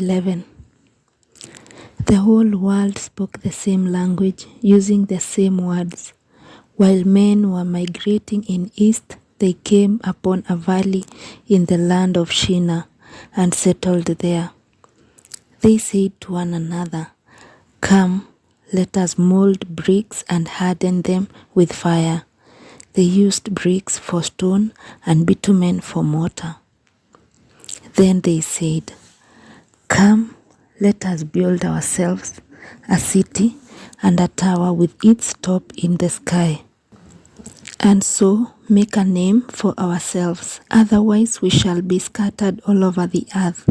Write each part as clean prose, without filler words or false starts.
11. The whole world spoke the same language, using the same words. While men were migrating in east, they came upon a valley in the land of Shinar and settled there. They said to one another, "Come, let us mold bricks and harden them with fire." They used bricks for stone and bitumen for mortar. Then they said, "Come, let us build ourselves a city and a tower with its top in the sky, and so make a name for ourselves, otherwise we shall be scattered all over the earth."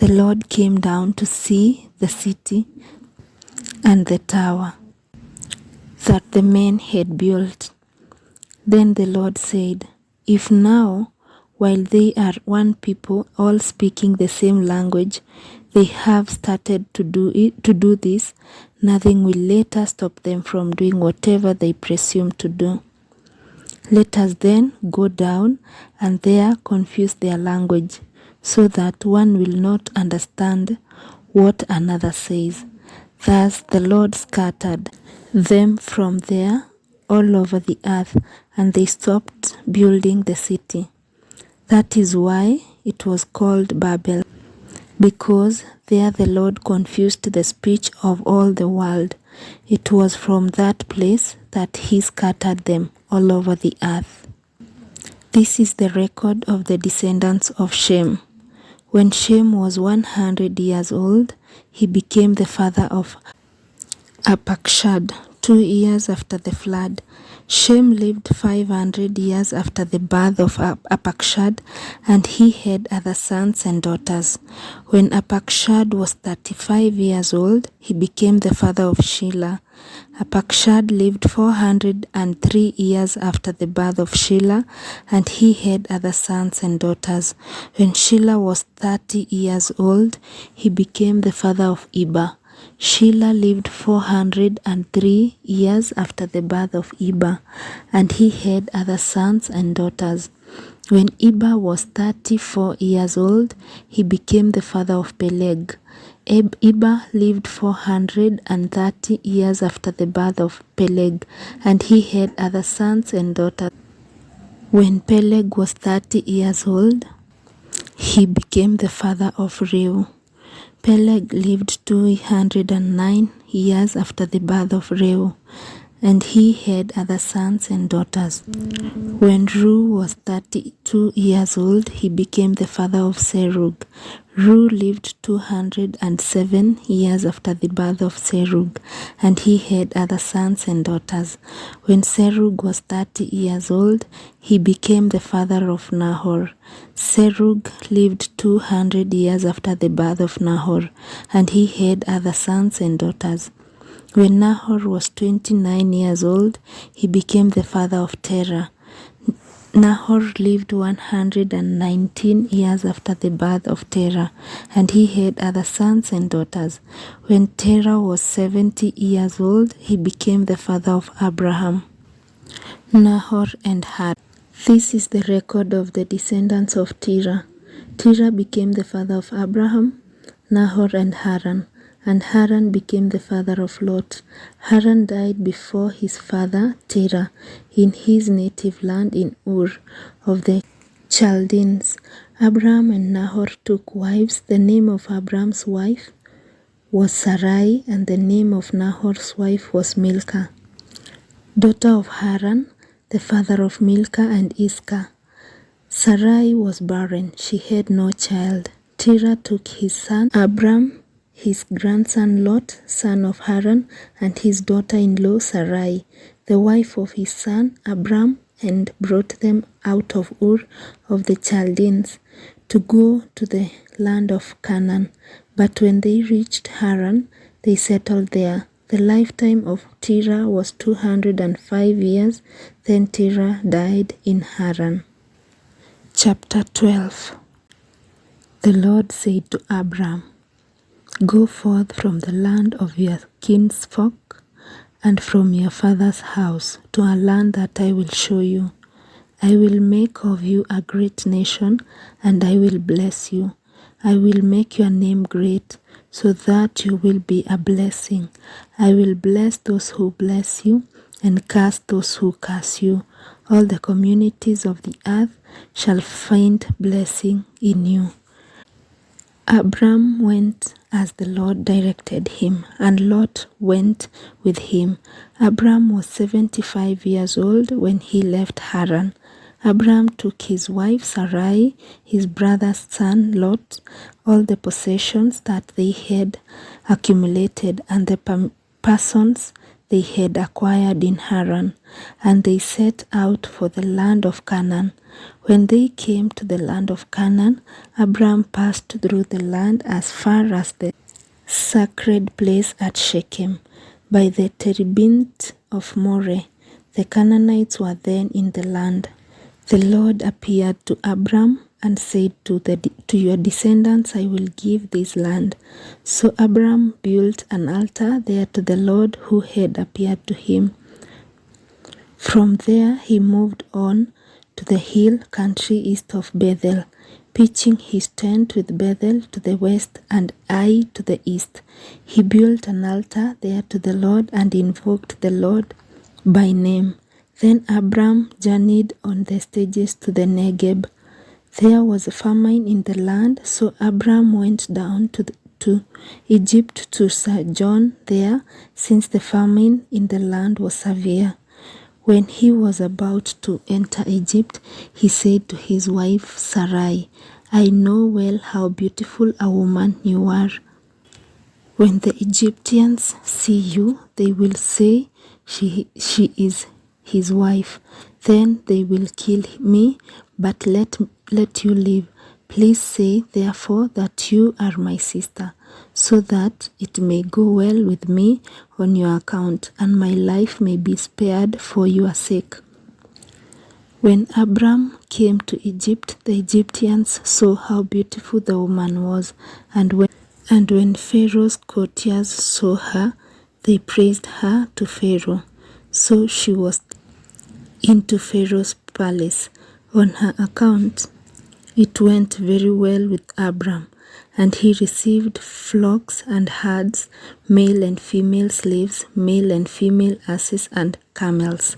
The Lord came down to see the city and the tower that the men had built. Then the Lord said, "If now, while they are one people, all speaking the same language, they have started to do this, nothing will later stop them from doing whatever they presume to do. Let us then go down and there confuse their language, so that one will not understand what another says." Thus the Lord scattered them from there all over the earth, and they stopped building the city. That is why it was called Babel, because there the Lord confused the speech of all the world. It was from that place that he scattered them all over the earth. This is the record of the descendants of Shem. When Shem was 100 years old, he became the father of Arpachshad, 2 years after the flood. Shem lived 500 years after the birth of Arpachshad, and he had other sons and daughters. When Arpachshad was 35 years old, he became the father of Shelah. Arpachshad lived 403 years after the birth of Shelah, and he had other sons and daughters. When Shelah was 30 years old, he became the father of Eber. Shelah lived 403 years after the birth of Eber, and he had other sons and daughters. When Eber was 34 years old, he became the father of Peleg. Eber lived 430 years after the birth of Peleg, and he had other sons and daughters. When Peleg was 30 years old, he became the father of Reu. Peleg lived 209 years after the birth of Reu, and he had other sons and daughters. When Reu was 32 years old, he became the father of Serug. Reu lived 207 years after the birth of Serug, and he had other sons and daughters. When Serug was 30 years old, he became the father of Nahor. Serug lived 200 years after the birth of Nahor, and he had other sons and daughters. When Nahor was 29 years old, he became the father of Terah. Nahor lived 119 years after the birth of Terah, and he had other sons and daughters. When Terah was 70 years old, he became the father of Abraham, Nahor, and Haran. This is the record of the descendants of Terah. Terah became the father of Abraham, Nahor, and Haran. And Haran became the father of Lot. Haran died before his father Terah in his native land in Ur of the Chaldeans. Abraham and Nahor took wives. The name of Abraham's wife was Sarai, and the name of Nahor's wife was Milcah, daughter of Haran, the father of Milcah and Iscah. Sarai was barren. She had no child. Terah took his son Abram, his grandson Lot, son of Haran, and his daughter-in-law Sarai, the wife of his son Abram, and brought them out of Ur of the Chaldeans to go to the land of Canaan. But when they reached Haran, they settled there. The lifetime of Terah was 205 years. Then Terah died in Haran. Chapter 12. The Lord said to Abram, "Go forth from the land of your kinsfolk and from your father's house to a land that I will show you. I will make of you a great nation, and I will bless you. I will make your name great, so that you will be a blessing. I will bless those who bless you, and curse those who curse you. All the communities of the earth shall find blessing in you. Abram went as the Lord directed him, and Lot went with him. Abram was 75 years old when he left Haran. Abram took his wife Sarai, his brother's son Lot, all the possessions that they had accumulated, and the persons they had acquired in Haran, and they set out for the land of Canaan. When they came to the land of Canaan, Abram passed through the land as far as the sacred place at Shechem, by the terebinth of Moreh. The Canaanites were then in the land. The Lord appeared to Abram and said to your descendants I will give this land. So Abram built an altar there to the Lord who had appeared to him. From there he moved on to the hill country east of Bethel, pitching his tent with Bethel to the west and Ai to the east. He built an altar there to the Lord and invoked the Lord by name. Then Abram journeyed on the stages to the Negeb. There was a famine in the land, so Abram went down to Egypt to sojourn there, since the famine in the land was severe. When he was about to enter Egypt, he said to his wife Sarai, I know well how beautiful a woman you are. When the Egyptians see you, they will say, she is his wife. Then they will kill me, but let you live. Please say, therefore, that you are my sister, so that it may go well with me on your account, and my life may be spared for your sake. When Abram came to Egypt, the Egyptians saw how beautiful the woman was, and when Pharaoh's courtiers saw her, they praised her to Pharaoh. So she was into Pharaoh's palace. On her account, it went very well with Abram, and he received flocks and herds, male and female slaves, male and female asses and camels.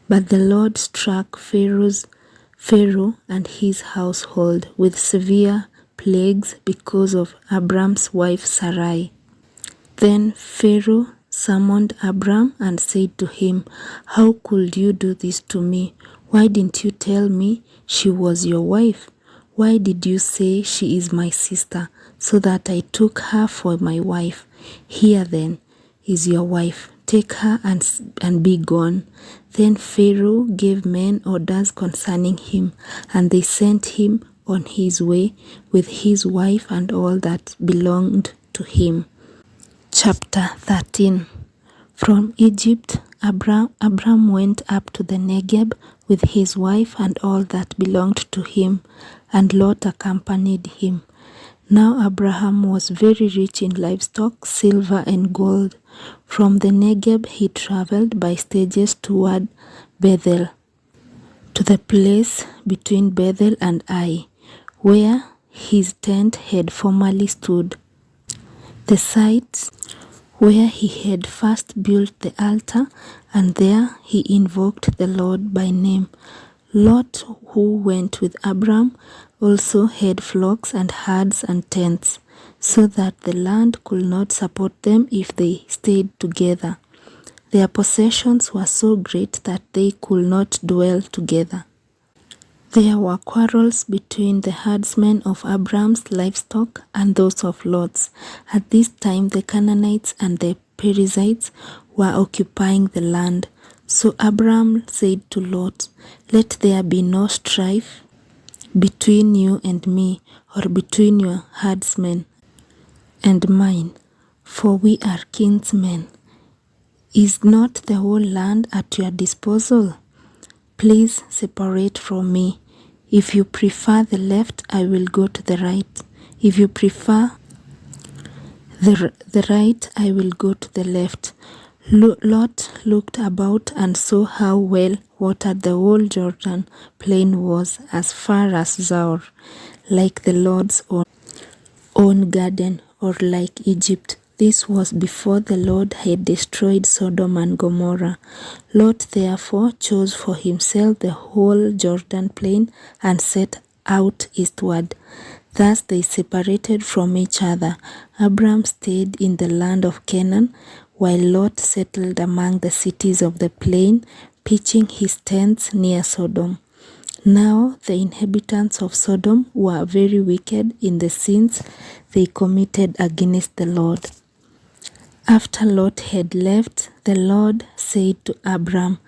But the Lord struck Pharaoh and his household with severe plagues because of Abram's wife Sarai. Then Pharaoh summoned Abram and said to him, How could you do this to me? Why didn't you tell me she was your wife? Why did you say she is my sister, so that I took her for my wife? Here then is your wife. Take her and be gone. Then Pharaoh gave men orders concerning him, and they sent him on his way with his wife and all that belonged to him. Chapter 13. From Egypt, Abram went up to the Negeb with his wife and all that belonged to him, and Lot accompanied him. Now Abraham was very rich in livestock, silver and gold. From the Negeb he traveled by stages toward Bethel, to the place between Bethel and Ai, where his tent had formerly stood. The site where he had first built the altar, and there he invoked the Lord by name. Lot, who went with Abram, also had flocks and herds and tents, so that the land could not support them if they stayed together. Their possessions were so great that they could not dwell together. There were quarrels between the herdsmen of Abram's livestock and those of Lot's. At this time the Canaanites and the Perizzites were occupying the land. So Abram said to Lot, Let there be no strife between you and me, or between your herdsmen and mine, for we are kinsmen. Is not the whole land at your disposal? Please separate from me. If you prefer the left, I will go to the right. If you prefer the right, I will go to the left. Lot looked about and saw how well watered the whole Jordan plain was, as far as Zoar, like the Lord's own. own garden, or like Egypt. This was before the Lord had destroyed Sodom and Gomorrah. Lot therefore chose for himself the whole Jordan plain and set out eastward. Thus they separated from each other. Abram stayed in the land of Canaan, while Lot settled among the cities of the plain, pitching his tents near Sodom. Now the inhabitants of Sodom were very wicked in the sins they committed against the Lord. After Lot had left, the Lord said to Abram,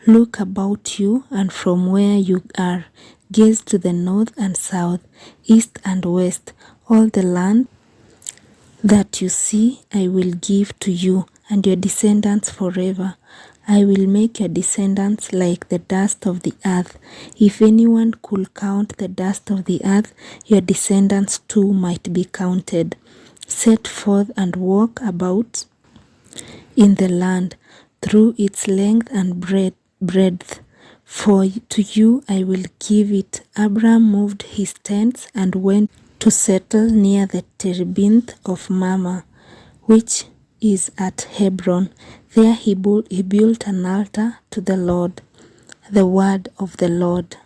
"Look about you, and from where you are, gaze to the north and south, east and west. All the land that you see I will give to you and your descendants forever. I will make your descendants like the dust of the earth. If anyone could count the dust of the earth, your descendants too might be counted. Set forth and walk about in the land through its length and breadth, for to you I will give it." Abram moved his tents and went to settle near the terebinth of Mamre, which is at Hebron. There he built an altar to the Lord. The word of the Lord.